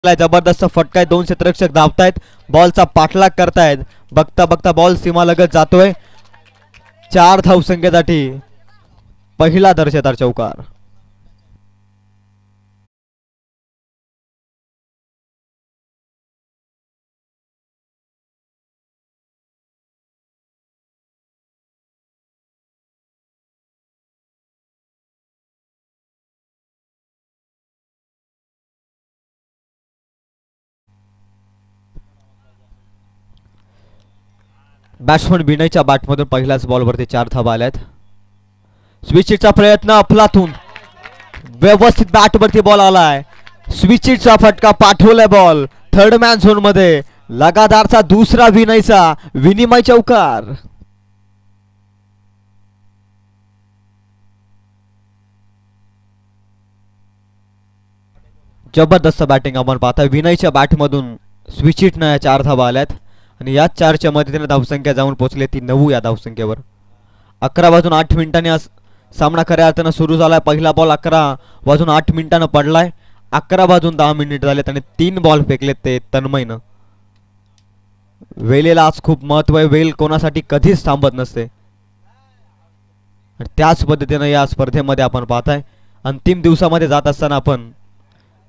जबरदस्त फटका आहे. दोन क्षेत्ररक्षक धावतायत, बॉलचा पाठलाग करतायत. बघता बघता बॉल सीमालगत जातोय. 4 धावसंख्येसाठी पहिला दर्जेदार चौकार. बॅट्समन विनयच्या बॅटमधून पहिल्याच बॉलवरती 4 धावा आल्यात. स्विचिटचा प्रयत्न अफलातून, व्यवस्थित बॅटवरती बॉल आलाय. स्विचिटचा फटका, पाठवलाय बॉल थर्ड मॅन झोन मध्ये. लगातारचा दुसरा विनयचा विनिमय चौकार. जबरदस्त बॅटिंग आपण पाहताय. विनयच्या बॅटमधून स्विचिटनं 4 धावा आल्यात आणि या 4च्या मदतीने धावसंख्या जाऊन पोहोचली ती 9 या धावसंख्येवर. 11 वाजून 8 मिनिटांनी सामना खऱ्या अर्थानं सुरू झालाय. पहिला बॉल 11 वाजून 8 मिनिटांनं पडलाय. 11 वाजून 10 मिनिट झालेत आणि 3 बॉल फेकलेत ते तन्मयनं. वेळेला आज खूप महत्व आहे. वेळ कोणासाठी कधीच थांबत नसते. त्याच पद्धतीनं या स्पर्धेमध्ये आपण पाहताय अंतिम दिवसामध्ये जात असताना आपण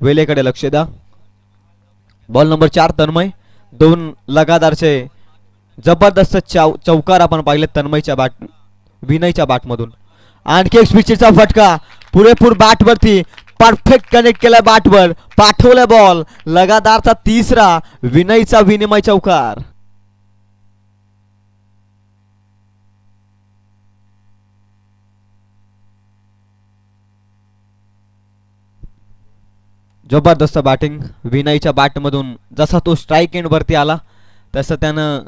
वेळेकडे लक्ष द्या. Ball number 4 Tanmay. 2 लगातारचे जबरदस्त चौकार आपण पाहिले तन्मयच्या विनयच्या बॅटमधून. आणखी एक स्विचचा फटका, पुरेपूर बॅटवरती परफेक्ट कनेक्ट केलाय बॅटवर, पाठवलाय बॉल. लगातारचा तिसरा विनयचा विनिमय चौकार. जबरदस्त बॅटिंग विनयच्या बॅटमधून. जसा तो स्ट्राईक एंड वरती आला तसं त्यानं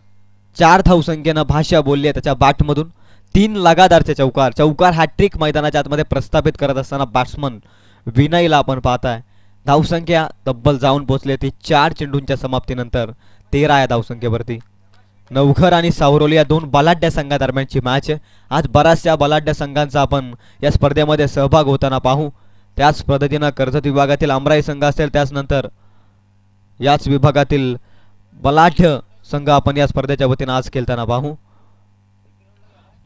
4 धावसंख्येनं भाषा बोलली आहे त्याच्या बॅटमधून. 3 लगातारचे चौकार हॅट्रिक मैदानाच्या आतमध्ये प्रस्थापित करत असताना बॅट्समन विनयला आपण पाहताय. धावसंख्या तब्बल जाऊन पोहोचली ती 4 चेंडूंच्या समाप्तीनंतर 13 या धावसंख्येवरती. नवघर आणि सावरोली या 2 बलाढ्य संघादरम्यानची मॅच आहे. आज बऱ्याचशा बलाढ्य संघांचा आपण या स्पर्धेमध्ये सहभाग होताना पाहू. त्याच पद्धतीनं कर्जत विभागातील अमराई संघ असेल, त्याचनंतर याच विभागातील बलाढ्य संघ आपण या स्पर्धेच्या वतीनं आज खेळताना पाहू.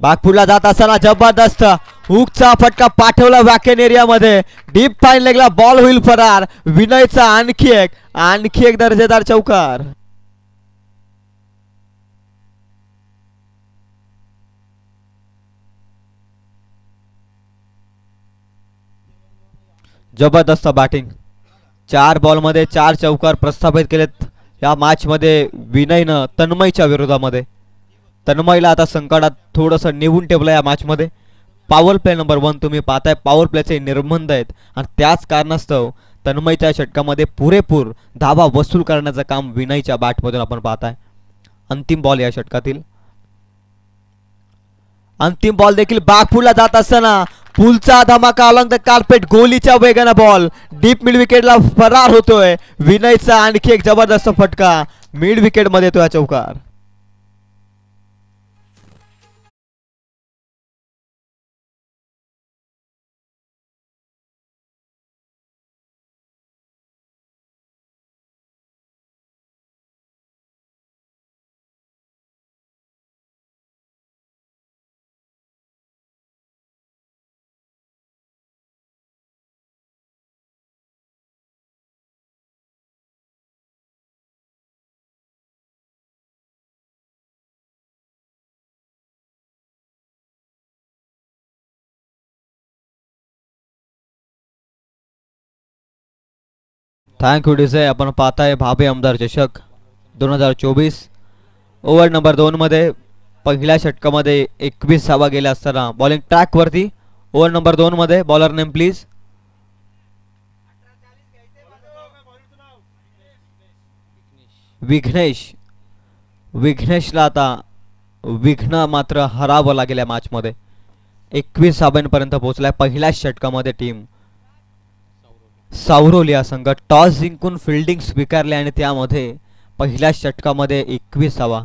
बागपूरला जात असताना जबरदस्त हुकचा फटका पाठवला वॅकेन एरियामध्ये. डीप फाईन लेगला बॉल होईल फरार. विनयचा आणखी एक दर्जेदार चौकार. जबरदस्त बॅटिंग. 4 बॉलमध्ये 4 चौकार प्रस्थापित केलेत या मॅच मध्ये विनयनं तन्मयच्या विरोधामध्ये. तन्मयला आता संकटात थोडंसं निवून ठेवलं या मॅच मध्ये. पॉवर प्ले नंबर 1 तुम्ही पाहताय. पॉवर प्लेचे निर्बंध आहेत आणि त्याच कारणास्तव तन्मयच्या षटकामध्ये पुरेपूर धावा वसूल करण्याचं काम विनयच्या बॅटमधून आपण पाहताय. अंतिम बॉल या षटकातील. अंतिम बॉल देखील बागपूरला जात असताना पुलचा धमाका अलॉंग द कार्पेट. गोलीच्या वेगानं बॉल डीप मिड विकेटला फरार होतोय. विनयचा आणखी एक जबरदस्त फटका मिड विकेट मध्ये येतोय चौकार. Thank you DJ. आपण पाहताय भाभे आमदार चषक 2024. ओव्हर नंबर 2 मध्ये पहिल्या षटकामध्ये 21 धावा गेल्या असताना बॉलिंग ट्रॅक वरती. ओव्हर नंबर 2 मध्ये बॉलर नेम प्लीज. विघ्नेशला आता विघ्न मात्र हरावं लागेल या मॅच मध्ये. 21 धावांपर्यंत पोहोचलाय पहिल्याच षटकामध्ये टीम सावरोली या संघ. टॉस जिंकून फिल्डिंग स्वीकारले आणि त्यामध्ये पहिल्या षटकामध्ये 21 धावा.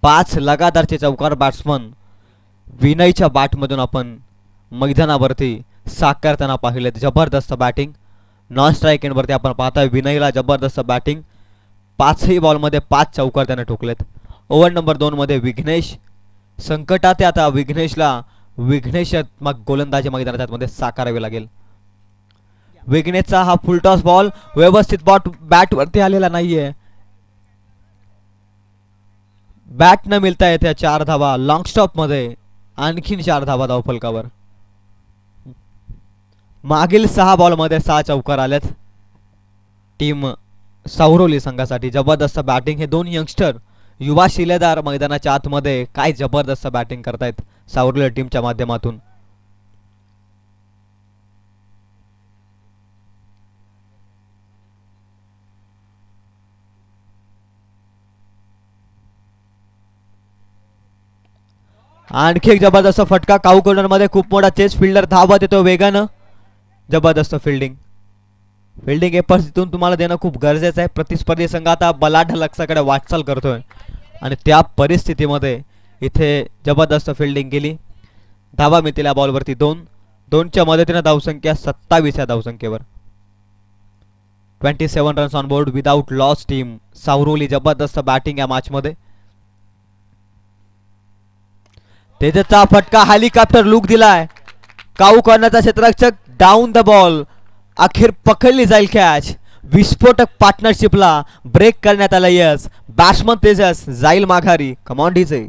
5 लगातारचे चौकार बॅट्समन विनयच्या बॅटमधून आपण मैदानावरती साकारताना पाहिले. जबरदस्त बॅटिंग. नॉन स्ट्राईक एंडवरती आपण पाहताय विनयला जबरदस्त बॅटिंग. पाचही बॉलमध्ये 5 चौकार त्याने ठोकलेत. ओव्हर नंबर 2 मध्ये विघ्नेश संकटात आहे. आता विघ्नेशात्मक गोलंदाजी मैदानात मध्ये साकारावी लागेल. विघ्नेशचा हा फुलटॉस बॉल व्यवस्थित बॅट वरती आलेला नाहीये. बॅट न मिळता येत्या 4 धावा लॉंग स्टॉप मध्ये. आणखीन 4 धावा धावफलकावर. मागील 6 बॉलमध्ये 6 चौकार आलेत टीम सावरोली संघासाठी. जबरदस्त बॅटिंग. हे दोन यंगस्टर युवा शिलेदार मैदानाच्या आतमध्ये काय जबरदस्त बॅटिंग करतायत सावरोली टीमच्या माध्यमातून. आणखी एक जबरदस्त फटका. काऊ कॉर्नर मध्ये खूप मोठा चेस. फिल्डर धावत येतो वेगानं. जबरदस्त फिल्डिंग. फिल्डिंग या परिस्थितीतून तुम्हाला देणं खूप गरजेचं आहे. प्रतिस्पर्धी संघ आता बलाढ्य लक्ष्याकडे वाटचाल करतोय आणि त्या परिस्थितीमध्ये इथे जबरदस्त फिल्डिंग केली. धावा मिळतील या बॉलवरती 2च्या मदतीने धावसंख्या 27 या धावसंख्येवर. 27 runs on board without loss team सावरोली. जबरदस्त बॅटिंग या मॅच मध्ये. तेजसचा फटका. हेलिकॉप्टर लुक दिलाय. काऊ कॉर्नरचा क्षेत्ररक्षक डाऊन द बॉल. अखेर पकडली जाईल कॅच. विस्फोटक पार्टनरशिपला ब्रेक करण्यात आला. यस बॅट्समन तेजस जाईल माघारी. Come on DJ.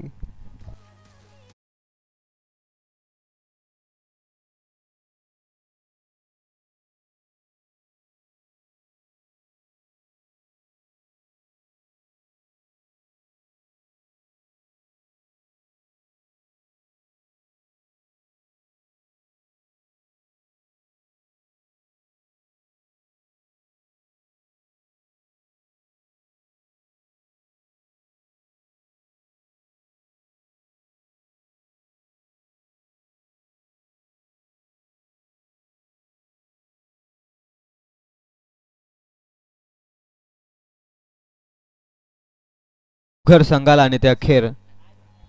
घर संघाला आणि ते अखेर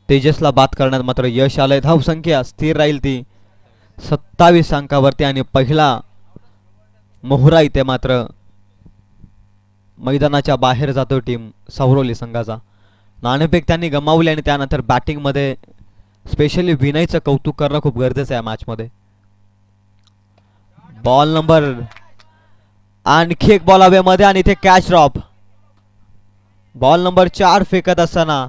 तेजसला बाद करण्यात मात्र यश आलंय. धावसंख्या स्थिर राहील ती 27 अंकावरती आणि पहिला मोहरा इथे मात्र मैदानाच्या बाहेर जातो टीम सावरोली संघाचा. नाणेफेक त्यांनी गमावली आणि त्यानंतर बॅटिंग मध्ये स्पेशली विनयचं कौतुक करणं खूप गरजेचं आहे मॅच मध्ये. बॉल नंबर आणखी एक बॉल हवेमध्ये आणि इथे कॅच ड्रॉप. बॉल नंबर 4 फेकत असताना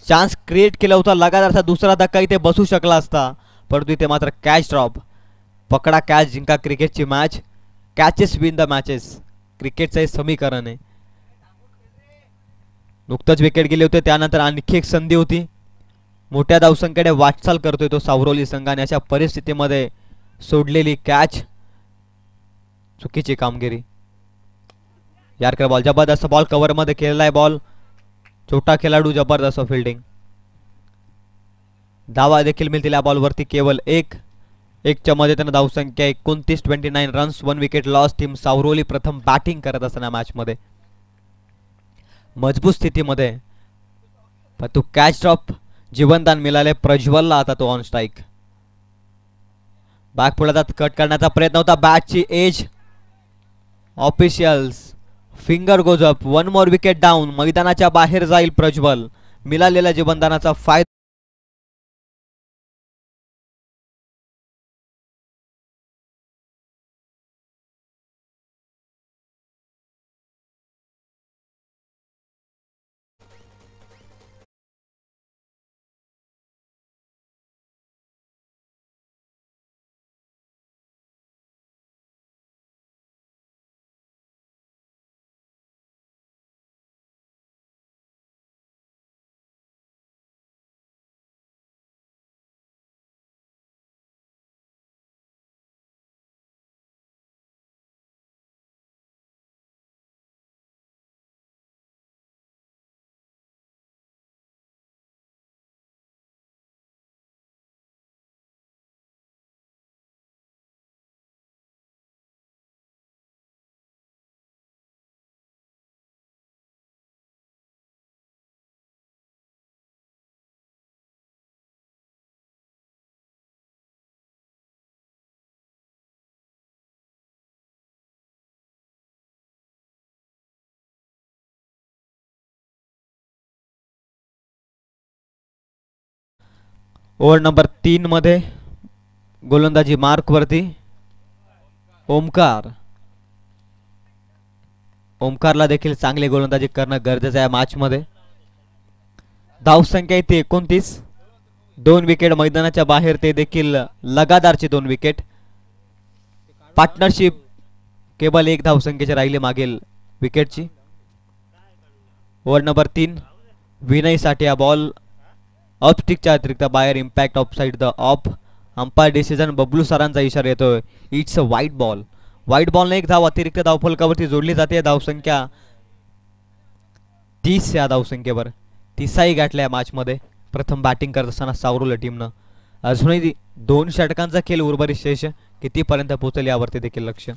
चान्स क्रिएट केला होता. लगातारचा दुसरा धक्का इथे बसू शकला असता परंतु इथे मात्र कॅच ड्रॉप. पकडा कॅच जिंका क्रिकेटची match. Catches win the matches क्रिकेटचं हे समीकरण आहे. नुकतंच विकेट गेले होते त्यानंतर आणखी एक संधी होती. मोठ्या धावसंख्येकडे वाटचाल करतोय तो सावरोली संघाने. अशा परिस्थितीमध्ये सोडलेली कॅच चुकीची कामगिरी. यारकर बॉल. जबरदस्त बॉल कव्हर मध्ये केलेला आहे बॉल. छोटा खेळाडू. जबरदस्त फिल्डिंग. धावा देखील मिळतील या बॉलवरती केवळ 1च्या मदतीने धावसंख्या 29 runs 1 wicket loss. Team Savroli प्रथम बॅटिंग करत असताना मॅच मध्ये मजबूत स्थितीमध्ये. पण तो कॅच ड्रॉप जीवनदान मिळाले प्रज्वलला. आता तो ऑन स्ट्राईक. बॅक पुढे कट करण्याचा प्रयत्न होता. बॅटची edge. Officials finger goes up. 1 more wicket down. मैदानाच्या बाहेर जाईल प्रज्वल. मिळालेल्या जीवनदानाचा फायदा ओव्हर नंबर 3 मध्ये गोलंदाजी मार्क वरती ओमकार. ओमकारला देखील चांगली गोलंदाजी करणं गरजेचं आहे मॅच मध्ये. धावसंख्या इथे 29. 2 विकेट मैदानाच्या बाहेर, ते देखील लगातारचे 2 विकेट. पार्टनरशिप केवळ 1 धावसंख्येचे राहिले मागील विकेटची. ओव्हर नंबर 3 विनयसाठी हा बॉल ऑफ स्टिकच्या अतिरिक्त बाहेर, impact of side the of. Umpire decision Bablu सरांचा इशारा येतोय, it's a white ball. White बॉलने 1 धाव अतिरिक्त धावफलकावरती जोडली जाते. धावसंख्या 30 या धावसंख्येवर. 30 गाठल्या मॅच मध्ये. प्रथम बॅटिंग करत असताना सावरवलं टीमनं. अजूनही 2 षटकांचा खेळ उर्वरित शेष कितीपर्यंत पोहोचेल यावरती देखील लक्ष.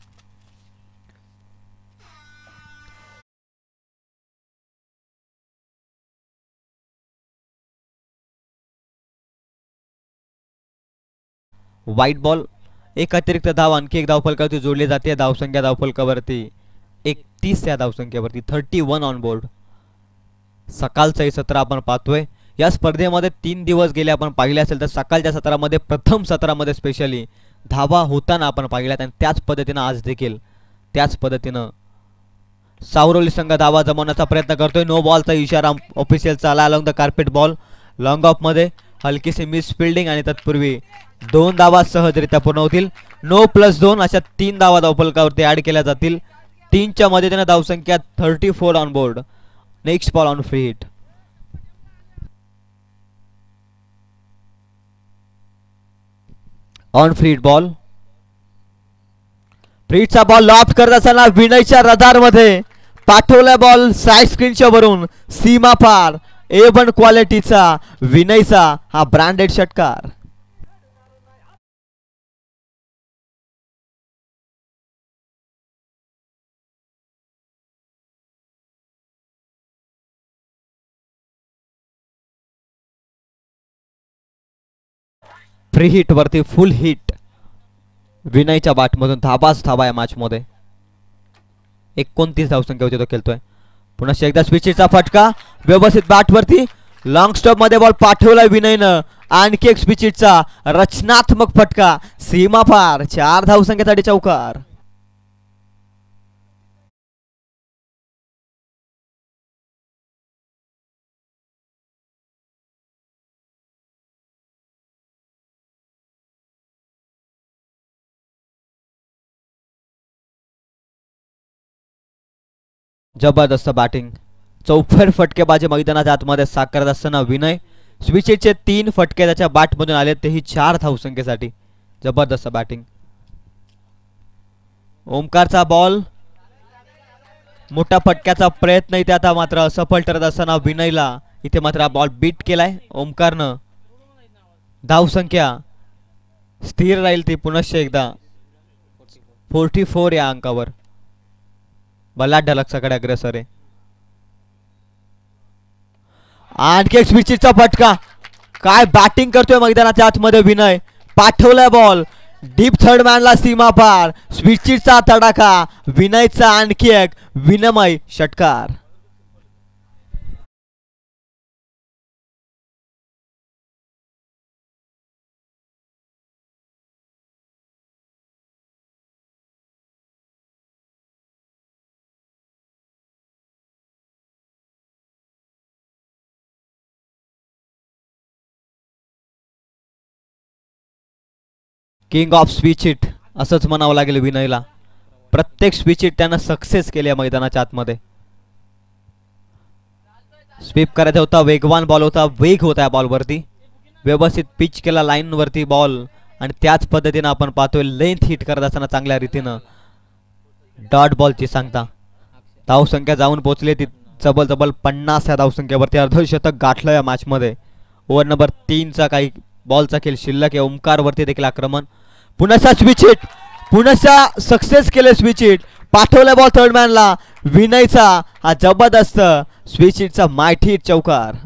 व्हाईट बॉल, 1 अतिरिक्त धाव, आणखी 1 धावफलकावरती जोडली जाते. धावसंख्या धावफलकावरती 31 या धावसंख्येवरती. 31 ऑन बोर्ड. सकाळचं हे सत्र आपण पाहतोय. या स्पर्धेमध्ये 3 दिवस गेले आपण पाहिले असेल तर सकाळच्या सत्रामध्ये, प्रथम सत्रामध्ये स्पेशली धावा होताना आपण पाहिल्यात, आणि त्याच पद्धतीनं आज देखील त्याच पद्धतीनं सावरवली संघ धावा जमवण्याचा प्रयत्न करतोय. नो बॉलचा इशारा ऑफिशियलचा आला along the carpet ball. Long of मध्ये हलकीशी मिस फिल्डिंग, आणि तत्पूर्वी 2 धावा सहजरित्या पूर्ण होतील. नो प्लस 2 अशा 3 धावा धावफलकावरती ऍड केल्या जातील. 3च्या मदतीने धावसंख्या 34 on board. Next ball on free hit. On free hit ball. फ्रीटचा बॉल लॉफ्ट करत असताना विनयच्या रडार मध्ये पाठवला बॉल साइड स्क्रीनच्या वरून सीमा पार. A1 क्वालिटीचा विनयचा हा ब्रँडेड षटकार. फ्री हिट वरती फुल हिट विनयच्या बॅटमधून. धाबाच धाबा या मॅच मध्ये. 29 धावसंख्या होती तो खेळतोय. पुन्हा एकदा स्विचचा फटका व्यवस्थित बॅट वरती. लॉंग स्टॉप मध्ये बॉल पाठवला विनयनं. आणखी एक स्विचचा रचनात्मक फटका सीमा पार. 4 धावसंख्येसाठी चौकार. जबरदस्त बॅटिंग. चौफेर फटकेबाजी मैदानाच्या आतमध्ये साकारत असताना विनय. स्विचचे 3 फटके त्याच्या बॅटमधून आले, तेही 4 धावसंख्येसाठी. जबरदस्त बॅटिंग. ओमकारचा बॉल. मोठा फटक्याचा प्रयत्न इथे आता मात्र असफल ठरत असताना विनयला इथे मात्र बॉल बीट केलाय ओमकारनं. धावसंख्या स्थिर राहील ती पुनश्च एकदा 44 या अंकावर. बलाढ्य लक्षाकडे अग्रेसर आहे. आणखी एक स्विचचा फटका. काय बॅटिंग करतोय मैदानाच्या आतमध्ये विनय. पाठवलाय बॉल डीप थर्ड मॅनला सीमा पार. स्विचचा तडाखा. विनयचा आणखी एक विनमय षटकार. किंग ऑफ स्विच हिट असंच म्हणावं लागेल विनयला. प्रत्येक स्विच हिट त्यानं सक्सेस केली मैदानाच्या आतमध्ये. स्वीप करायचा होता, वेगवान बॉल होता, वेग होता या बॉलवरती. व्यवस्थित पिच केला लाईन वरती बॉल, आणि त्याच पद्धतीनं आपण पाहतोय लेंथ हिट करत असताना चांगल्या रीतीनं डॉट बॉलची सांगता. धावसंख्या जाऊन पोहोचली ती जबल जबल 50 या धावसंख्येवरती. अर्धशतक गाठलं या मॅच मध्ये. ओव्हर नंबर 3चा काही बॉलचा खेळ शिल्लक आहे. ओमकार वरती देखील आक्रमण. पुन्हा स्विच हिट. पुन्हा सक्सेस केले स्विच हिट. पाठवला बॉल थर्ड मॅनला. विनयचा हा जबरदस्त स्विच हिटचा मायठी हिट चौकार.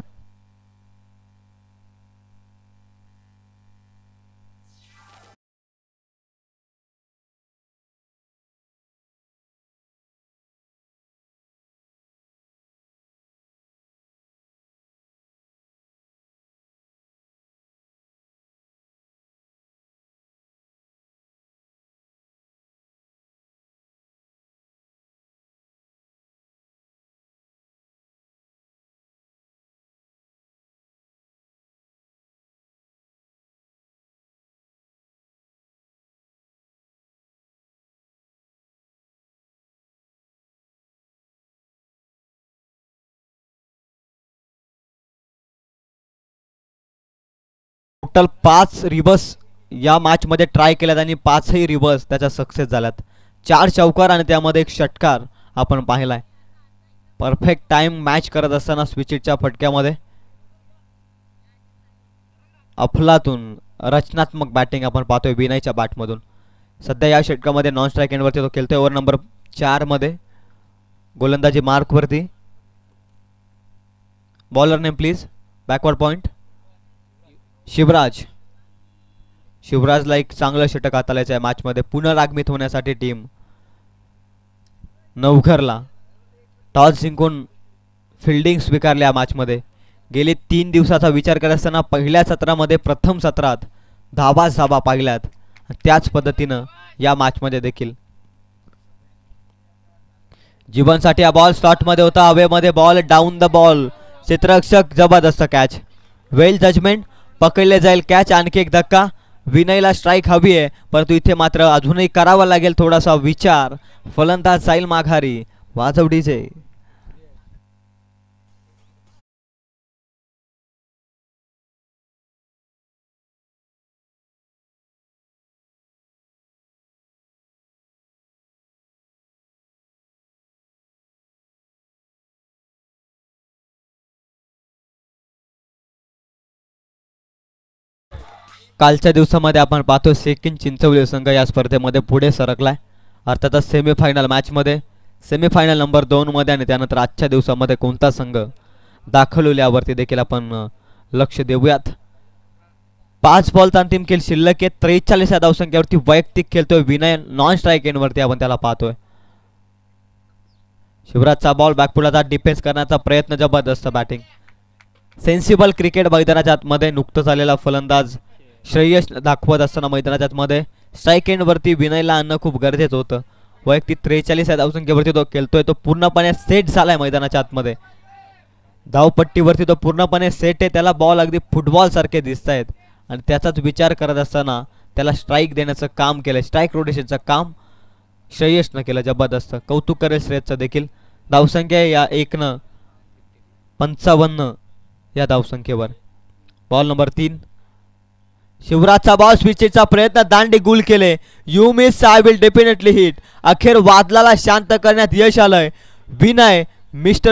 टोटल 5 रिवर्स या मॅच मध्ये ट्राय केल्यात आणि 5ही रिवर्स त्याच्या सक्सेस झाल्यात. 4 चौकार आणि त्यामध्ये एक षटकार आपण पाहिलाय. परफेक्ट टाइम मॅच करत असताना स्विचिटच्या फटक्यामध्ये अफलातून रचनात्मक बॅटिंग आपण पाहतोय विनयच्या बॅटमधून. सध्या या षटकामध्ये नॉन स्ट्राईक एंडवरती तो खेळतोय. ओव्हर नंबर 4 मध्ये गोलंदाजी मार्कवरती. Bowler name please. Backward point Shivraj. शिवराजला एक चांगलं षटक हाताळायचं आहे मॅचमध्ये. पुनरागमित होण्यासाठी टीम नवघरला. टॉस जिंकून फिल्डिंग स्वीकारली या मॅचमध्ये. गेली 3 दिवसाचा विचार करत असताना पहिल्या सत्रामध्ये प्रथम सत्रात धाबा पाहिल्यात. त्याच पद्धतीनं या मॅचमध्ये देखील जीवनसाठी हा बॉल स्लॉटमध्ये होता. हवेमध्ये बॉल डाऊन द बॉल. क्षेत्ररक्षक जबरदस्त कॅच. वेल जजमेंट. पकडले जाईल कॅच. आणखी एक धक्का. विनयला स्ट्राईक हवी आहे परंतु इथे मात्र अजूनही करावा लागेल थोडासा विचार. फलंदाज जाईल माघारी. वाजव डीजे. कालच्या दिवसामध्ये आपण पाहतो सेकंड चिंचवली संघ या स्पर्धेमध्ये पुढे सरकलाय. अर्थातच सेमीफायनल मॅचमध्ये सेमीफायनल नंबर 2 मध्ये आणि त्यानंतर आजच्या दिवसामध्ये कोणता संघ दाखल होईल यावरती देखील आपण लक्ष देऊयात. 5 बॉलचा अंतिम खेळ शिल्लक आहे. 43 या धावसंख्येवरती वैयक्तिक खेळतोय विनय. नॉन स्ट्राईक एंडवरती आपण त्याला पाहतोय. शिवराजचा बॉल बॅकफुटला डिफेन्स करण्याचा प्रयत्न. जबरदस्त बॅटिंग. सेन्सिबल क्रिकेट मैदानाच्या आतमध्ये नुकतंच आलेला फलंदाज श्रेयस दाखवत असताना मैदानाच्या आतमध्ये स्ट्राईक एंडवरती विनयला आणणं खूप गरजेचं होतं. वैयक्तिक 43 या धावसंख्येवरती तो खेळतोय. तो पूर्णपणे सेट झालाय मैदानाच्या आतमध्ये. धावपट्टीवरती तो पूर्णपणे सेट आहे. त्याला बॉल अगदी फुटबॉल सारखे दिसत आहेत आणि त्याचाच विचार करत असताना त्याला स्ट्राईक देण्याचं काम केलं. स्ट्राईक रोटेशनचं काम श्रेयसनं केलं. जबरदस्त. कौतुक करेल श्रेयसचं देखील. धावसंख्या या 1:55 या धावसंख्येवर. Ball number 3. शिवराजचा बॉल. स्विचचा प्रयत्न. दांडी गुल केले. You miss I will definitely hit. अखेर वादळाला शांत करण्यात यश आलंय. विनय मिस्टर